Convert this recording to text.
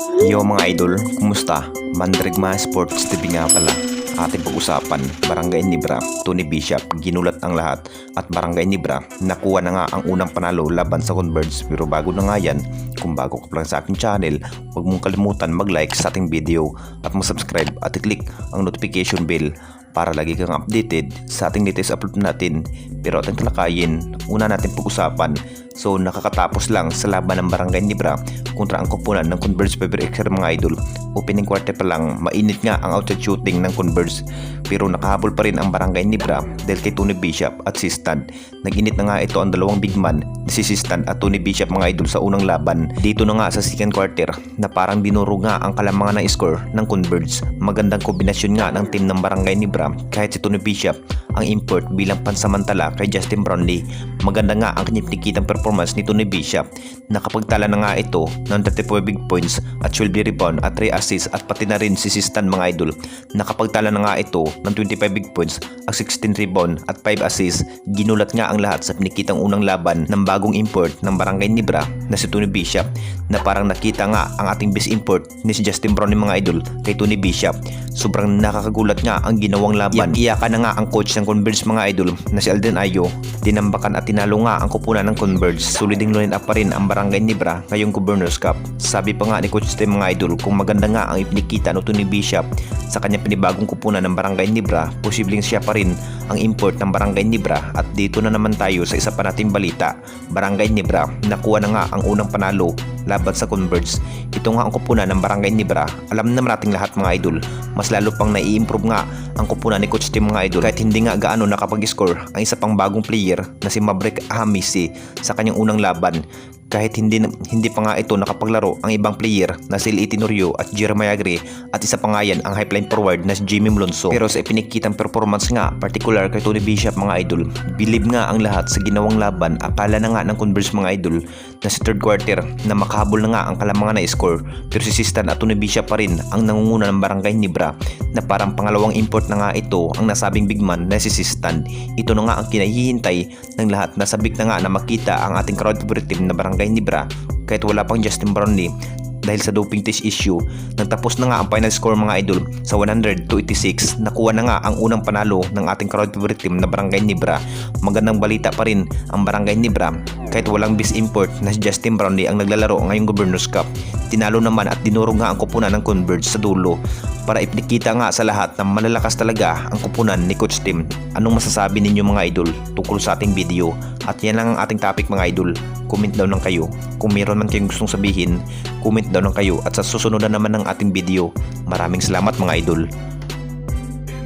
Yo mga idol, kumusta? Mandirigma Sports TV nga pala. Ating pag-usapan, Barangay Nibra, Tony Bishop, ginulat ang lahat at Barangay Nibra, nakuha na nga ang unang panalo laban sa Converge. Pero bago na nga yan, kung bago ka pa lang sa aking channel, huwag mong kalimutan mag-like sa ating video at mag-subscribe at i-click ang notification bell para lagi kang updated sa ating latest upload natin. Pero ating talakayin, una natin pag-usapan. So nakakatapos lang sa laban ng Barangay Nibra kontra ang koponan ng Converge PBXR mga idol. Opening quarter pa lang, mainit nga ang outside shooting ng Converge. Pero nakahabol pa rin ang Barangay Nibra dahil kay Tony Bishop at si Stan. Nag-init na nga ito ang dalawang big man, si Stan at Tony Bishop mga idol sa unang laban. Dito na nga sa second quarter na parang dinuro nga ang kalamangan ng score ng Converge. Magandang kombinasyon nga ng team ng Barangay Nibra kahit si Tony Bishop ang import bilang pansamantala kay Justin Brownlee. Maganda nga ang kanyang pinikitang performance ni Tony Bishop. Nakapagtala na nga ito ng 34 big points at 12 rebound at 3 assists at pati na rin si Stan mga idol. Nakapagtala na nga ito ng 25 big points at 16 rebound at 5 assists. Ginulat nga ang lahat sa pinikitang unang laban ng bagong import ng Barangay Nibra na si Tony Bishop, na parang nakita nga ang ating best import ni si Justin Brownlee mga idol kay Tony Bishop. Sobrang nakakagulat nga ang ginawang laban. Iyakan na nga ang coach ng Converge mga idol na si Alden Ayo. Dinambakan at tinalo nga ang kupunan ng Converge. Soliding line up pa rin ang Barangay Nibra ngayong Governors Cup. Sabi pa nga ni Coach Tim mga idol, kung maganda nga ang ipinikita no Tony Bishop sa kanyang pinibagong kupunan ng Barangay Nibra, posibleng siya pa rin ang import ng Barangay Nibra. At dito na naman tayo sa isa pa nating balita. Barangay Nibra, nakuha na nga ang unang panalo laban sa Converge. Ito nga ang kupunan ng Barangay Nibra. Alam naman nating lahat mga idol, mas lalo pang nai-improve nga ang kupunan ni Coach Tim mga idol kahit hindi nga gaano nakapag-score ang isa pang bagong player na si Maverick Hamisi sa kanyang unang laban. Kahit hindi pa nga ito nakapaglaro ang ibang player na si L.A. Tenorio at Jeremiah Gray at isa pa nga yan ang highline forward na si Jimmy Mlonso. Pero sa ipinikitang performance nga, particular kay Tony Bishop mga idol, believe nga ang lahat sa ginawang laban. Akala na nga ng Converge mga idol na sa third quarter na makahabol na nga ang kalamangan na score, pero si Stan at Tony Bishop pa rin ang nangunguna ng Barangay Nibra, na parang pangalawang import na nga ito ang nasabing big man na si Stan. Ito na nga ang kinahihintay ng lahat, na sabik na nga na makita ang ating crowd favorite team na Barangay Nibra kahit wala pang Justin Brownlee dahil sa doping test issue. Nagtapos na nga ang final score mga idol sa 100-86. Nakuha na nga ang unang panalo ng ating crowd favorite team na Barangay Nibra. Magandang balita pa rin ang Barangay Nibra kahit walang best import na si Justin Brownlee ang naglalaro ngayong Governors Cup. Tinalo naman at dinurog nga ang kupunan ng Converge sa dulo para ipikita nga sa lahat na malalakas talaga ang kupunan ni Coach Tim. Anong masasabi ninyo mga idol tungkol sa ating video? At yan lang ang ating topic mga idol. Comment down lang kayo kung mayroon man kayong gustong sabihin. Comment down lang kayo at sa susunod na naman ng ating video. Maraming salamat mga idol.